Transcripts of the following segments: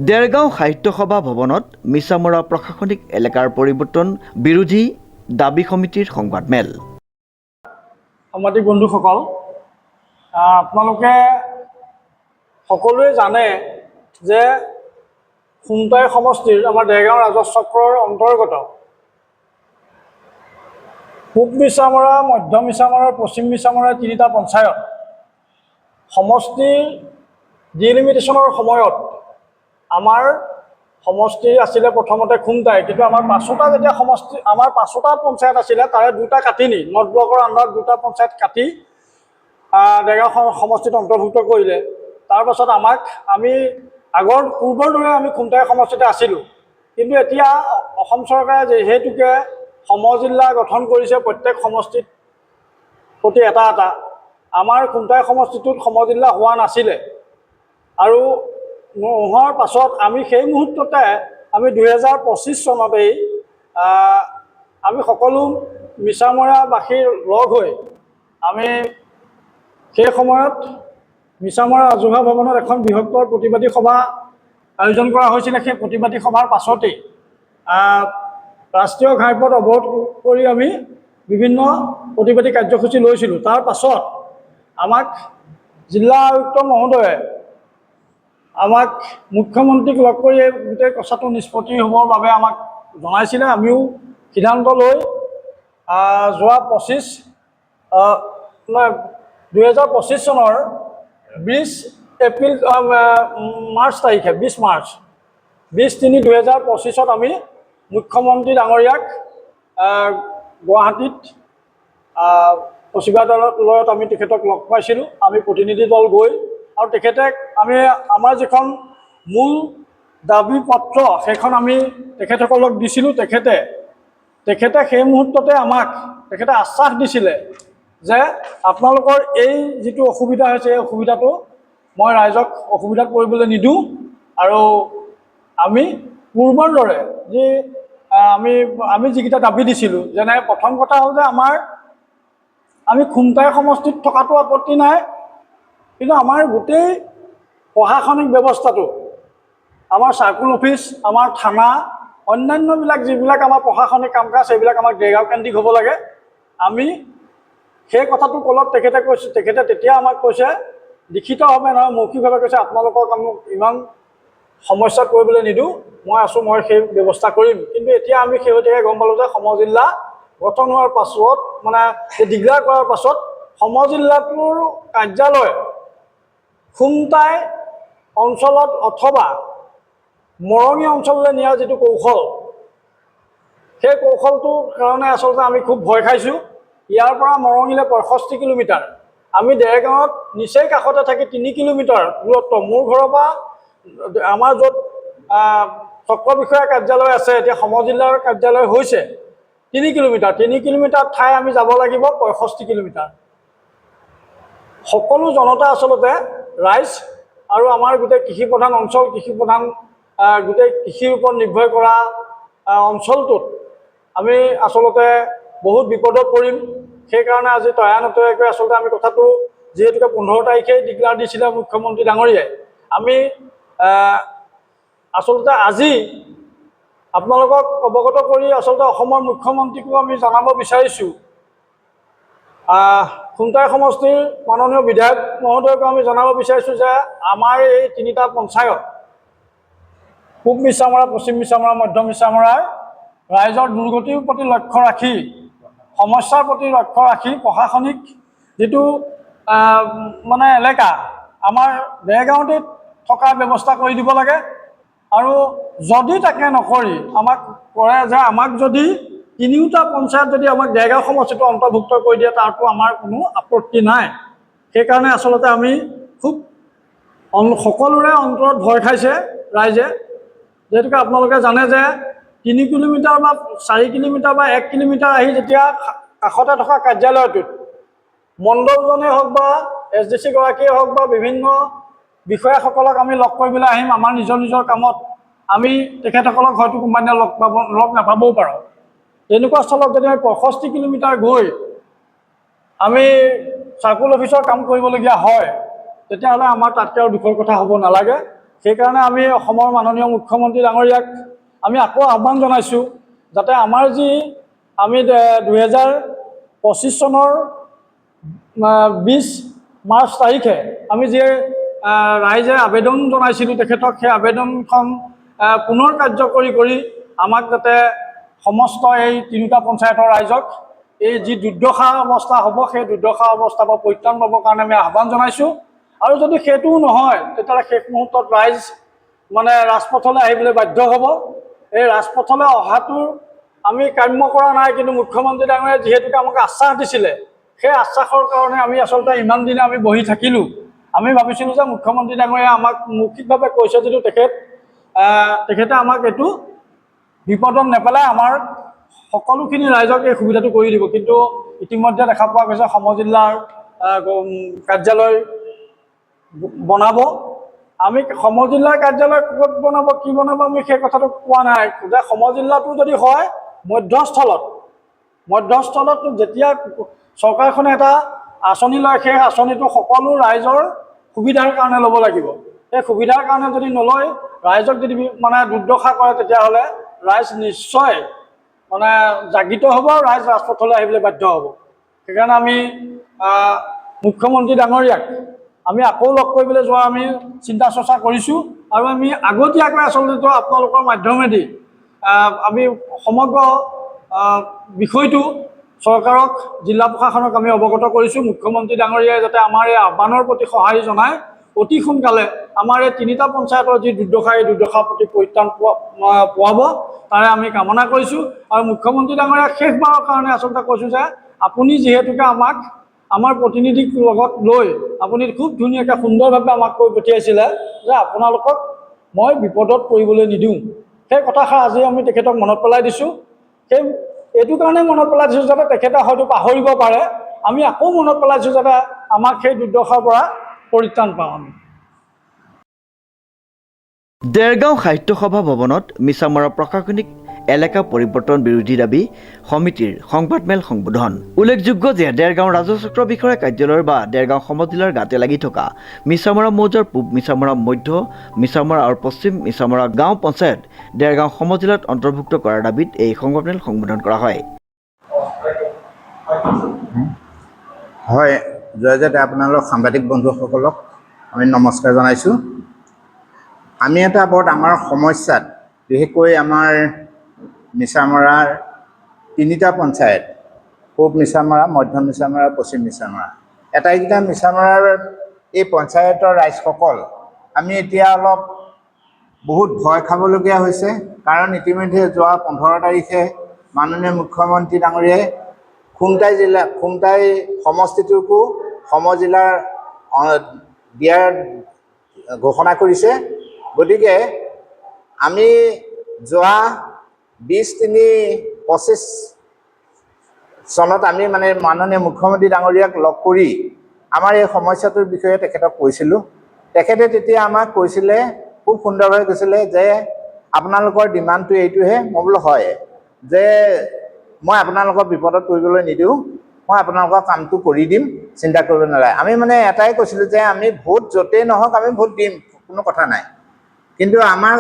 দেৰগাঁও সাহিত্য সভা ভৱনত মিছামৰা প্ৰশাসনিক এলেকাৰ পৰিৱৰ্তন বিৰোধী দাবী সমিতিৰ সংবাদমেল। সাংবাদিক বন্ধুসকল, আপোনালোকে সকলোৱে জানে যে খুমটাই সমষ্টিৰ আমাৰ দেৰগাঁও ৰাজহ চক্ৰৰ অন্তৰ্গত পূব মিছামৰা, মধ্য মিছামৰা, পশ্চিম মিছামৰা তিনিটা পঞ্চায়ত সমষ্টিৰ ডিলিমিটেশ্যনৰ সময়ত আমাৰ সমষ্টি আছিলে প্ৰথমতে খুমটাই, কিন্তু আমাৰ পাঁচোটা যেতিয়া সমষ্টি আমাৰ পাঁচোটা পঞ্চায়ত আছিলে তাৰে দুটা কাটি নি নৰ্থ ব্লকৰ আণ্ডাৰত দুটা পঞ্চায়ত কাটি দেৰগাঁও সমষ্টিত অন্তৰ্ভুক্ত কৰিলে। তাৰপাছত আমি আগৰ পূৰ্বৰ দৰে আমি খুমটাই সমষ্টিতে আছিলোঁ, কিন্তু এতিয়া অসম চৰকাৰে যিহেতুকে সমজিল্লা গঠন কৰিছে প্ৰত্যেক সমষ্টিত প্ৰতি এটা এটা, আমাৰ খুমটাই সমষ্টিটোত সমজিল্লা হোৱা নাছিলে আৰু নোহোৱাৰ পাছত আমি সেই মুহূৰ্ততে আমি 2025 চনতেই আমি সকলো মিছামৰাবাসীৰ লগ হৈ আমি সেই সময়ত মিছামৰা ৰাজহুৱা ভৱনত এখন বৃহত্তৰ প্ৰতিবাদী সভা আয়োজন কৰা হৈছিলে। সেই প্ৰতিবাদী সভাৰ পাছতেই ৰাষ্ট্ৰীয় ঘাইপথ অৱৰোধ কৰি আমি বিভিন্ন প্ৰতিবাদী কাৰ্যসূচী লৈছিলোঁ। তাৰ পাছত আমাক জিলা আয়ুক্ত মহোদয়ে আমাক মুখ্যমন্ত্ৰীক লগ কৰি এই গোটেই কথাটো নিষ্পত্তি হ'বৰ বাবে আমাক জনাইছিলে। আমিও সিদ্ধান্ত লৈ যোৱা 2025 চনৰ 20 তাৰিখে 20 মাৰ্চ 20/3/2025 আমি মুখ্যমন্ত্ৰী ডাঙৰীয়াক গুৱাহাটীত সচিবালয়ত আমি তেখেতক লগ পাইছিলোঁ। আমি প্ৰতিনিধি দল গৈ আৰু আমাৰ যিখন মূল দাবী পত্ৰ সেইখন আমি তেখেতসকলক দিছিলোঁ। তেখেতে সেই মুহূৰ্ততে তেখেতে আশ্বাস দিছিলে যে আপোনালোকৰ এই যিটো অসুবিধা হৈছে এই অসুবিধাটো মই ৰাইজক অসুবিধাত পৰিবলৈ নিদিওঁ আৰু আমি পূৰ্বৰ দৰে যি আমি যিকেইটা দাবী দিছিলোঁ, যেনে প্ৰথম কথা হ'ল যে আমি খুমটাই সমষ্টিত থকাটো আপত্তি নাই, কিন্তু আমাৰ গোটেই প্ৰশাসনিক ব্যৱস্থাটো আমাৰ চাৰ্কুল অফিচ, আমাৰ থানা, অন্যান্যবিলাক যিবিলাক আমাৰ প্ৰশাসনিক কাম কাজ সেইবিলাক আমাক দেৰগাঁও কেন্দ্ৰিক হ'ব লাগে। আমি সেই কথাটো ক'লত তেখেতে তেতিয়া আমাক কৈছে, লিখিতভাৱে নহয় মৌখিকভাৱে কৈছে, আপোনালোকক আমি ইমান সমস্যাত কৰিবলৈ নিদিওঁ, মই সেই ব্যৱস্থা কৰিম। কিন্তু এতিয়া আমি শেহতীয়াকৈ গম পালোঁ যে সমজিল্লা গঠন হোৱাৰ পাছত ডিক্লেয়াৰ কৰাৰ পাছত সমজিল্লাটোৰ কাৰ্যালয় খুমটাই অঞ্চলত অথবা মৰঙী অঞ্চললৈ নিয়াৰ যিটো কৌশল, সেই কৌশলটোৰ কাৰণে আচলতে আমি খুব ভয় খাইছোঁ। ইয়াৰ পৰা মৰঙীলৈ 65 কিলোমিটাৰ, আমি দেৰগাঁৱত নিচেই কাষতে থাকি 3 কিলোমিটাৰ দূৰত্ব, মোৰ ঘৰৰ পৰা আমাৰ য'ত চক্ৰ বিষয়া কাৰ্যালয় আছে, এতিয়া সমজিল্লাৰ কাৰ্যালয় হৈছে 3 কিলোমিটাৰ। 3 কিলোমিটাৰ ঠাই আমি যাব লাগিব 65 কিলোমিটাৰ। সকলো জনতা আচলতে ৰাইজ আৰু আমাৰ গোটেই কৃষিপ্ৰধান অঞ্চল, গোটেই কৃষিৰ ওপৰত নিৰ্ভৰ কৰা অঞ্চলটোত আমি আচলতে বহুত বিপদত পৰিম। সেইকাৰণে আজি তয়ানতয়াকৈ আচলতে আমি কথাটো যিহেতুকে 15 তাৰিখেই ডিক্লেয়াৰ দিছিলে মুখ্যমন্ত্ৰী ডাঙৰীয়াই, আমি আচলতে আজি আপোনালোকক অৱগত কৰি আচলতে অসমৰ মুখ্যমন্ত্ৰীকো আমি জনাব বিচাৰিছোঁ, খুমটাই সমষ্টিৰ মাননীয় বিধায়ক মহোদয়কো আমি জনাব বিচাৰিছোঁ যে আমাৰ এই তিনিটা পঞ্চায়ত পূব মিছামৰা, পশ্চিম মিছামৰা, মধ্য মিছামৰাৰ ৰাইজৰ দুৰ্গতিৰ প্ৰতি লক্ষ্য ৰাখি, সমস্যাৰ প্ৰতি লক্ষ্য ৰাখি প্ৰশাসনিক যিটো এলেকা আমাৰ দেৰগাঁৱতে থকাৰ ব্যৱস্থা কৰি দিব লাগে। আৰু যদি তাকে নকৰি আমাক যদি তিনিওটা পঞ্চায়ত যদি আমাক দেৰগাঁও সমষ্টিটো অন্তৰ্ভুক্ত কৰি দিয়ে তাৰতো আমাৰ কোনো আপত্তি নাই। সেইকাৰণে আচলতে আমি খুব সকলোৰে অন্তৰত ভয় খাইছে ৰাইজে, যিহেতুকে আপোনালোকে জানে যে 3 কিলোমিটাৰ বা 4 কিলোমিটাৰ বা 1 কিলোমিটাৰ আহি যেতিয়া কাষতে থকা কাৰ্যালয়টোত মণ্ডলজনেই হওক বা SDC গৰাকীয়ে হওক বা বিভিন্ন বিষয়াসকলক আমি লগ কৰিবলৈ আহিম, আমাৰ নিজৰ কামত আমি তেখেতসকলক হয়তো কোনোবাদিনা লগ নাপাবও পাৰোঁ। তেনেকুৱা স্থলত যদি আমি 65 কিলোমিটাৰ গৈ আমি চাৰ্কুল অফিচৰ কাম কৰিবলগীয়া হয়, তেতিয়াহ'লে আমাৰ তাতকৈ আৰু দুখৰ কথা হ'ব নালাগে। সেইকাৰণে আমি অসমৰ মাননীয় মুখ্যমন্ত্ৰী ডাঙৰীয়াক আমি আকৌ আহ্বান জনাইছোঁ যাতে আমাৰ যি আমি 2025 চনৰ 20 মাৰ্চ তাৰিখে আমি যি ৰাইজে আবেদন জনাইছিলোঁ তেখেতক সেই আবেদনখন পুনৰ কাৰ্যকৰী কৰি আমাক যাতে সমস্ত এই তিনিটা পঞ্চায়তৰ ৰাইজক এই যি দুৰ্দশা অৱস্থা হ'ব সেই দুৰ্দশা অৱস্থাৰ পৰা পৰিত্ৰাণ পাবৰ কাৰণে আমি আহ্বান জনাইছোঁ। আৰু যদি সেইটোও নহয় তেতিয়াহ'লে শেষ মুহূৰ্তত ৰাইজ মানে ৰাজপথলৈ আহিবলৈ বাধ্য হ'ব। এই ৰাজপথলৈ অহাটোৰ আমি কাম্য কৰা নাই, কিন্তু মুখ্যমন্ত্ৰী ডাঙৰীয়াই যিহেতুকে আমাক আশ্বাস দিছিলে সেই আশ্বাসৰ কাৰণে আমি আচলতে ইমান দিনে আমি বহি থাকিলোঁ। আমি ভাবিছিলোঁ যে মুখ্যমন্ত্ৰী ডাঙৰীয়াই আমাক মৌখিকভাৱে কৈছে যদিও তেখেতে আমাক এইটো বিপদত নেপেলাই আমাৰ সকলোখিনি ৰাইজক এই সুবিধাটো কৰি দিব। কিন্তু ইতিমধ্যে দেখা পোৱা গৈছে সমজিল্লাৰ কাৰ্যালয় বনাব। আমি সমজিল্লাৰ কাৰ্যালয় ক'ত বনাব কি বনাব আমি সেই কথাটো কোৱা নাই যে সমজিল্লাটো যদি হয় মধ্যস্থলত যেতিয়া চৰকাৰখনে এটা আঁচনি লয় সেই আঁচনিটো সকলো ৰাইজৰ সুবিধাৰ কাৰণে ল'ব লাগিব। সেই সুবিধাৰ কাৰণে যদি নলয় ৰাইজক যদি মানে দুৰ্দশা কৰে তেতিয়াহ'লে ৰাইজ নিশ্চয় মানে জাগৃত হ'ব, ৰাইজ ৰাজপথলৈ আহিবলৈ বাধ্য হ'ব। সেইকাৰণে আমি মুখ্যমন্ত্ৰী ডাঙৰীয়াক আমি আকৌ লগ কৰিবলৈ যোৱা আমি চিন্তা চৰ্চা কৰিছোঁ। আৰু আমি আগতীয়াকৈ আচলতে আপোনালোকৰ মাধ্যমেদি আমি সমগ্ৰ বিষয়টো চৰকাৰক জিলা প্ৰশাসনক আমি অৱগত কৰিছোঁ। মুখ্যমন্ত্ৰী ডাঙৰীয়াই যাতে আমাৰ এই আহ্বানৰ প্ৰতি সঁহাৰি জনাই অতি সোনকালে আমাৰ এই তিনিটা পঞ্চায়তৰ যি দুৰ্দশা এই দুৰ্দশাৰ প্ৰতি পৰিত্ৰাণ পোৱাব তাৰে আমি কামনা কৰিছোঁ। আৰু মুখ্যমন্ত্ৰী ডাঙৰীয়াক শেষবাৰৰ কাৰণে আচলতে কৈছোঁ যে আপুনি যিহেতুকে আমাক আমাৰ প্ৰতিনিধিক লগত লৈ আপুনি খুব ধুনীয়াকৈ সুন্দৰভাৱে আমাক কৈ পঠিয়াইছিলে যে আপোনালোকক মই বিপদত পৰিবলৈ নিদিওঁ। সেই কথাষাৰ আজি আমি তেখেতক মনত পেলাই দিছোঁ। এইটো কাৰণে মনত পেলাই দিছোঁ যাতে তেখেতে হয়তো পাহৰিব পাৰে, আমি আকৌ মনত পেলাইছোঁ যাতে আমাক সেই দুৰ্দশাৰ পৰা পৰিত্ৰাণ পাওঁ আমি। দেৰগাঁও সাহিত্য সভা ভৱনত মিছামৰা প্ৰশাসনিক এলেকা পৰিৱৰ্তন বিৰোধী দাবী সমিতিৰ সংবাদমেল সম্বোধন। উল্লেখযোগ্য যে দেৰগাঁও ৰাজচক্ৰ বিষয়া কাৰ্যালয়ৰ বা দেৰগাঁও সমজিলাৰ গাতে লাগি থকা মিছামৰা মৌজাৰ পূব মিছামৰা মধ্য মিছামৰা আৰু পশ্চিম মিছামৰা গাঁও পঞ্চায়ত দেৰগাঁও সমজিলাত অন্তৰ্ভুক্ত কৰাৰ দাবীত এই সংবাদমেল সম্বোধন কৰা হয়। জয়জাতে আপোনালোক সাংবাদিক বন্ধুসকলক আমি নমস্কাৰ জনাইছোঁ। আমি এটা বৰ ডাঙৰ সমস্যাত বিশেষকৈ আমাৰ মিছামৰাৰ তিনিটা পঞ্চায়ত পূব মিছামৰা মধ্য মিছামৰা পশ্চিম মিছামৰা আটাইকেইটা মিছামৰাৰ এই পঞ্চায়তৰ ৰাইজসকল আমি এতিয়া অলপ বহুত ভয় খাবলগীয়া হৈছে। কাৰণ ইতিমধ্যে যোৱা 15 তাৰিখে মাননীয় মুখ্যমন্ত্ৰী ডাঙৰীয়াই খুমটাই সমষ্টিটোকো সমজিলাৰ দিয়াৰ ঘোষণা কৰিছে। গতিকে আমি যোৱা 20-3-25 চনত আমি মানে মাননীয় মুখ্যমন্ত্ৰী ডাঙৰীয়াক লগ কৰি আমাৰ এই সমস্যাটোৰ বিষয়ে তেখেতক কৈছিলোঁ। তেখেতে তেতিয়া আমাক কৈছিলে, খুব সুন্দৰভাৱে কৈছিলে যে আপোনালোকৰ ডিমাণ্ডটো এইটোহে। মই বোলো হয়, যে মই আপোনালোকক বিপদত পৰিবলৈ নিদিওঁ, মই আপোনালোকৰ কামটো কৰি দিম, চিন্তা কৰিব নালাগে। আমি মানে এটাই কৈছিলোঁ যে আমি ভোট য'তেই নহওক আমি ভোট দিম, কোনো কথা নাই। কিন্তু আমাৰ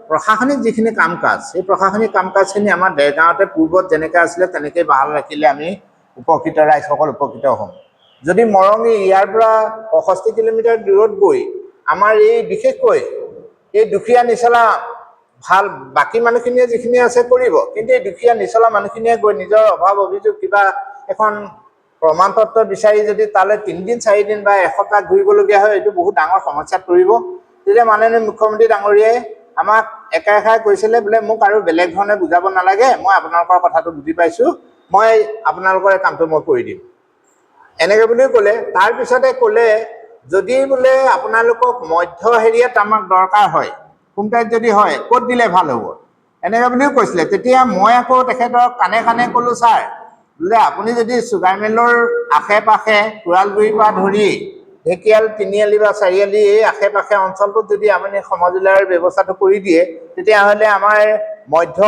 প্ৰশাসনিক যিখিনি কাম কাজ সেই প্ৰশাসনিক কাম কাজখিনি আমাৰ দেৰগাঁৱতে পূৰ্বত যেনেকৈ আছিলে তেনেকৈ বাহাল ৰাখিলে আমি উপকৃত, ৰাইজসকল উপকৃত হ'ম। যদি মৰঙী ইয়াৰ পৰা 65 কিলোমিটাৰ দূৰত গৈ আমাৰ এই বিশেষকৈ এই দুখীয়া নিচলা ভাল বাকী মানুহখিনিয়ে যিখিনি আছে কৰিব, কিন্তু এই দুখীয়া নিচলা মানুহখিনিয়ে গৈ নিজৰ অভাৱ অভিযোগ কিবা এখন প্ৰমাণ পত্ৰ বিচাৰি যদি তালৈ 3-4 দিন বা এসপ্তাহ ঘূৰিবলগীয়া হয়, এইটো বহুত ডাঙৰ সমস্যাত পৰিব। তেতিয়া মাননীয় মুখ্যমন্ত্ৰী ডাঙৰীয়াই আমাক একেষাৰে কৈছিলে বোলে মোক আৰু বেলেগ ধৰণে বুজাব নালাগে, মই আপোনালোকৰ কথাটো বুজি পাইছোঁ, মই আপোনালোকৰ এই কামটো মই কৰি দিম, এনেকৈ বুলিও ক'লে। তাৰপিছতে ক'লে যদি বোলে আপোনালোকক মধ্য হেৰিয়াত আমাক দৰকাৰ হয়, খুমটাইত যদি হয় ক'ত দিলে ভাল হ'ব, এনেকৈ বুলিও কৈছিলে। তেতিয়া মই আকৌ তেখেতক কাণে কাণে ক'লোঁ, ছাৰ বোলে আপুনি যদি চুগাৰ মিলৰ আশে পাশে কোৰালগুৰিৰ পৰা ধৰি ঢেকিয়াল 3আলি বা 4আলি এই আশে পাশে অঞ্চলটোত যদি আপুনি সমজিলাৰ ব্যৱস্থাটো কৰি দিয়ে তেতিয়াহ'লে আমাৰ মধ্য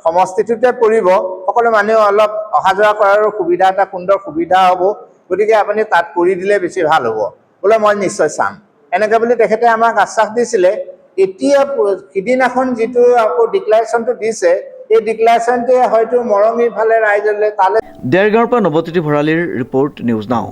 সমষ্টিটোতে পৰিব, সকলো মানুহ অলপ অহা যোৱা কৰাৰো সুবিধা, এটা সুন্দৰ সুবিধা হ'ব। গতিকে আপুনি তাত কৰি দিলে বেছি ভাল হ'ব। বোলে মই নিশ্চয় চাম, এনেকৈ বুলি তেখেতে আমাক আশ্বাস দিছিলে। এতিয়া সিদিনাখন যিটো আকৌ ডিক্লাৰেশ্যনটো দিছে এই ডিক্লাৰেশ্যনটোৱে হয়তো মৰঙীৰ ফালে ৰাইজলৈ তালে দেৰগাঁৱৰ পৰা নৱজ্যোতি ভৰালীৰ ৰিপৰ্ট নিউজ নাও।